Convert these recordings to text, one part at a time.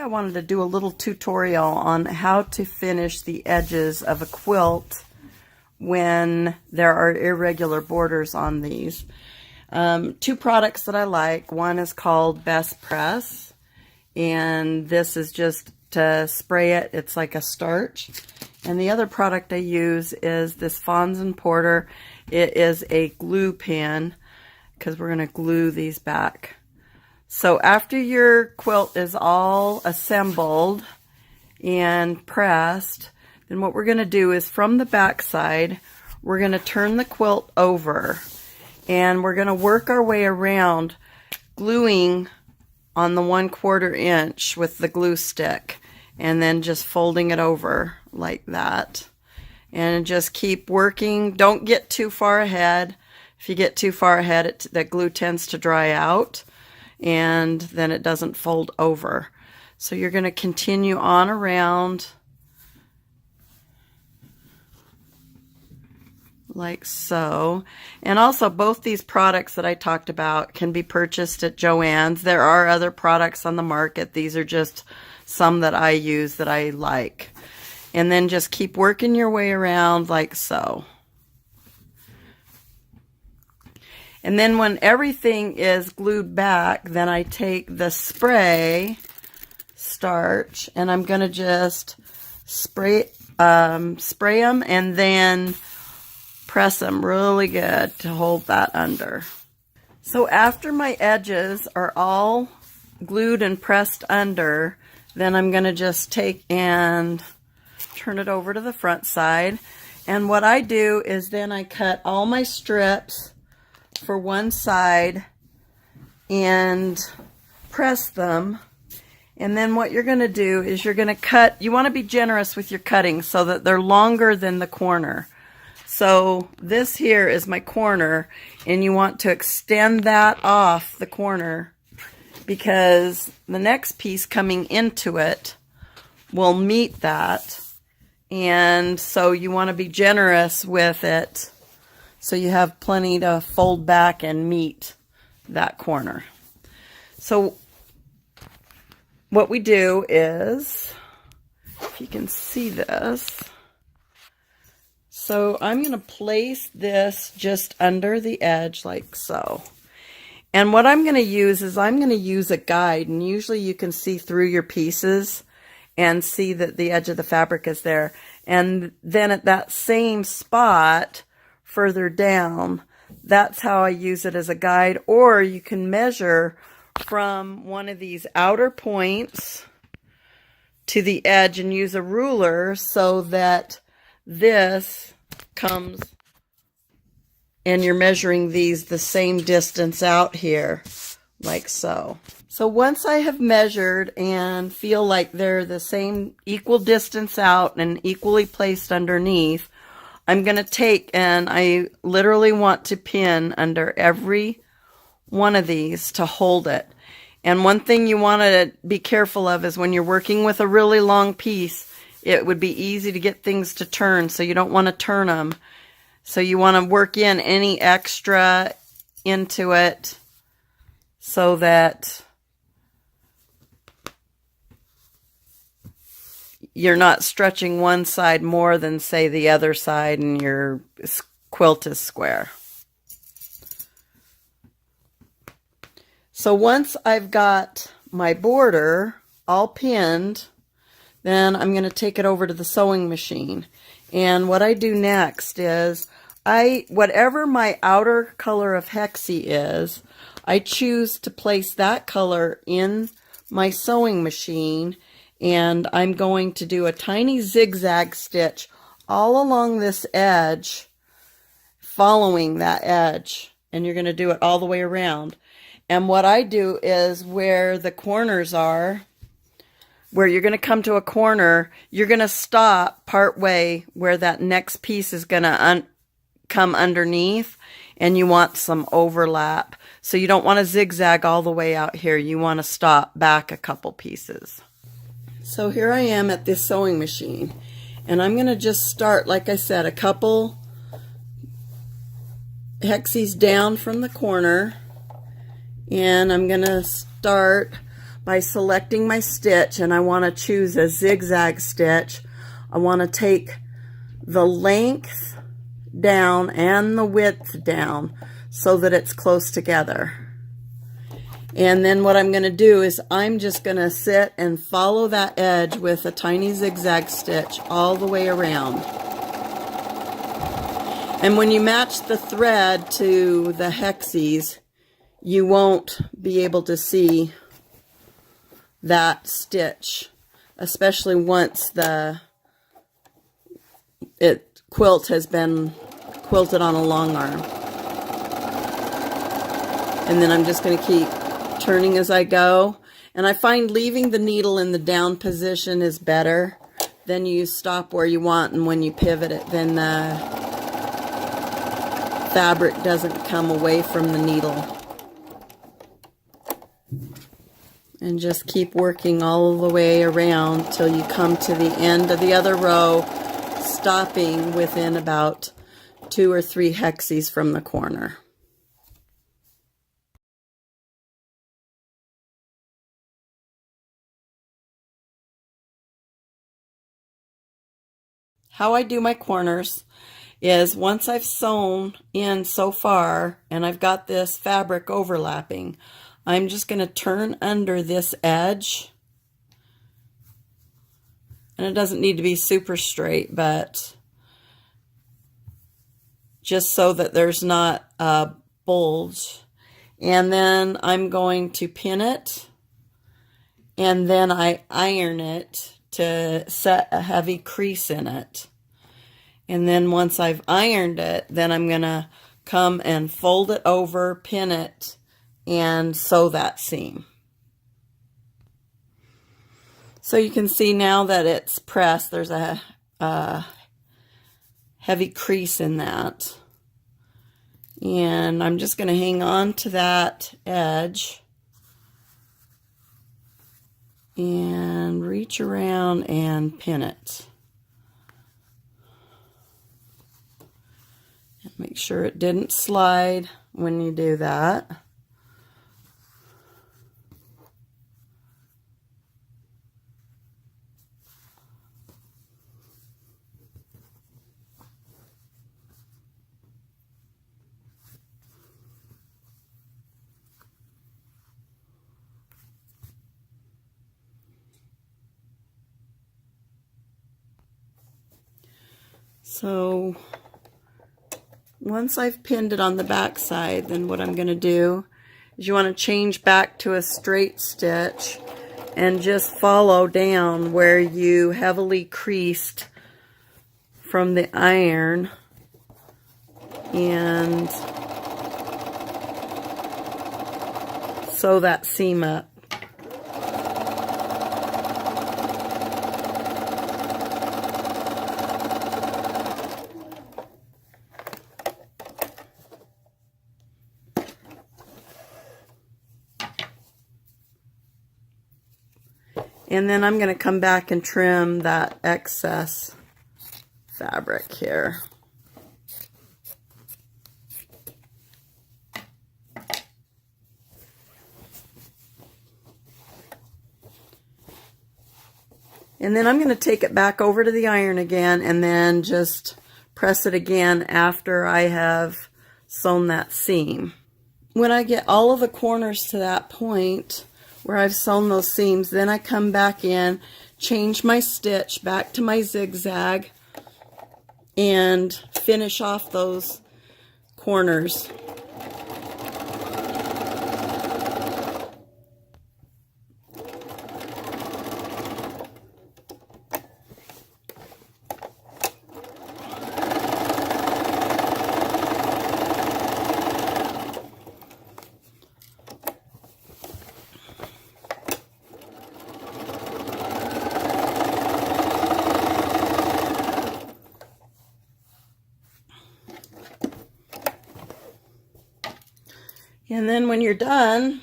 wanted to do a little tutorial on how to finish the edges of a quilt when there are irregular borders on these. Two products that I like. One is called Best Press, and this is just to spray it. It's like a starch. And the other product I use is this Fons & Porter. It is a glue pen because we're going to glue these back. So after your quilt is all assembled and pressed, then what we're going to do is from the back side, we're going to turn the quilt over and we're going to work our way around gluing on the 1/4 inch with the glue stick and then just folding it over like that. And just keep working. Don't get too far ahead. If you get too far ahead, the glue tends to dry out and then it doesn't fold over. So you're going to continue on around like so. And also both these products that I talked about can be purchased at Joann's. There are other products on the market. These are just some that I use that I like. And then just keep working your way around like so. And then when everything is glued back, then I take the spray starch and I'm going to just spray them and then press them really good to hold that under. So after my edges are all glued and pressed under, then I'm going to just take and turn it over to the front side. And what I do is then I cut all my strips for one side and press them. And then what you're going to do is you're going to cut, you want to be generous with your cutting so that they're longer than the corner. So this here is my corner and you want to extend that off the corner because the next piece coming into it will meet that. And so you want to be generous with it so you have plenty to fold back and meet that corner. So what we do is, if you can see this, so I'm going to place this just under the edge like so. And what I'm going to use is I'm going to use a guide, and usually you can see through your pieces and see that the edge of the fabric is there. And then at that same spot further down, that's how I use it as a guide. Or you can measure from one of these outer points to the edge and use a ruler so that this comes and you're measuring these the same distance out here like so. So once I have measured and feel like they're the same equal distance out and equally placed underneath, I'm going to take and I literally want to pin under every one of these to hold it. And one thing you want to be careful of is when you're working with a really long piece, it would be easy to get things to turn, so you don't want to turn them. So you want to work in any extra into it so that you're not stretching one side more than, say, the other side and your quilt is square. So once I've got my border all pinned, then I'm going to take it over to the sewing machine. And what I do next is, whatever my outer color of Hexi is, I choose to place that color in my sewing machine, and I'm going to do a tiny zigzag stitch all along this edge, following that edge, and you're going to do it all the way around. And what I do is where the corners are, where you're going to come to a corner, you're going to stop part way where that next piece is going to come underneath, and you want some overlap. So you don't want to zigzag all the way out here. You want to stop back a couple pieces. So here I am at this sewing machine, and I'm going to just start, like I said, a couple hexes down from the corner, and I'm going to start by selecting my stitch, and I want to choose a zigzag stitch. I want to take the length down and the width down so that it's close together. And then what I'm going to do is I'm just going to sit and follow that edge with a tiny zigzag stitch all the way around. And when you match the thread to the hexes, you won't be able to see that stitch, especially once the quilt has been quilted on a long arm. And then I'm just going to keep turning as I go. And I find leaving the needle in the down position is better. Then you stop where you want, and when you pivot it, then the fabric doesn't come away from the needle. And just keep working all the way around till you come to the end of the other row, stopping within about 2 or 3 hexes from the corner. How I do my corners is once I've sewn in so far and I've got this fabric overlapping, I'm just going to turn under this edge. And it doesn't need to be super straight, but just so that there's not a bulge. And then I'm going to pin it, and then I iron it to set a heavy crease in it. And then once I've ironed it, then I'm going to come and fold it over, pin it, and sew that seam. So you can see now that it's pressed, there's a heavy crease in that. And I'm just going to hang on to that edge and reach around and pin it. And make sure it didn't slide when you do that. So once I've pinned it on the back side, then what I'm going to do is you want to change back to a straight stitch and just follow down where you heavily creased from the iron and sew that seam up. And then I'm going to come back and trim that excess fabric here. And then I'm going to take it back over to the iron again and then just press it again after I have sewn that seam. When I get all of the corners to that point where I've sewn those seams, then I come back in, change my stitch back to my zigzag, and finish off those corners. And then when you're done,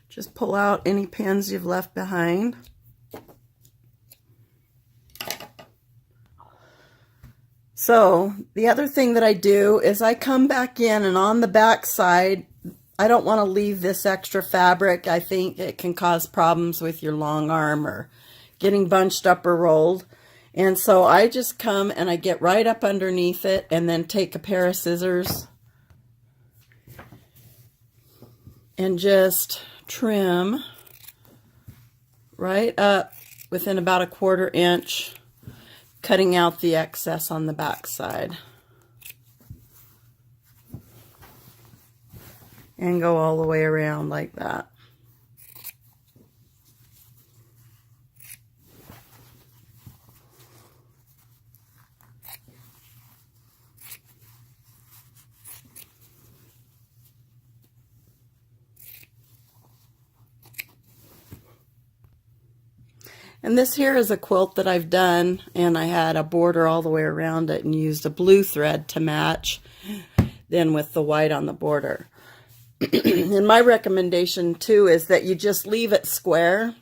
just pull out any pins you've left behind. So the other thing that I do is I come back in, and on the back side I don't want to leave this extra fabric. I think it can cause problems with your long arm or getting bunched up or rolled. And so I just come and I get right up underneath it and then take a pair of scissors and just trim right up within about a 1/4 inch, cutting out the excess on the back side. And go all the way around like that. And this here is a quilt that I've done, and I had a border all the way around it and used a blue thread to match, then with the white on the border. And my recommendation too is that you just leave it square,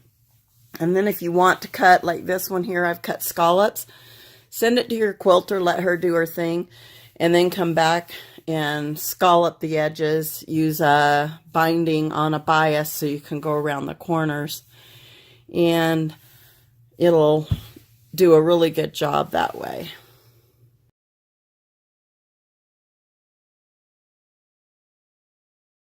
and then if you want to cut like this one here, I've cut scallops, send it to your quilter, let her do her thing, and then come back and scallop the edges. Use a binding on a bias so you can go around the corners, and it'll do a really good job that way.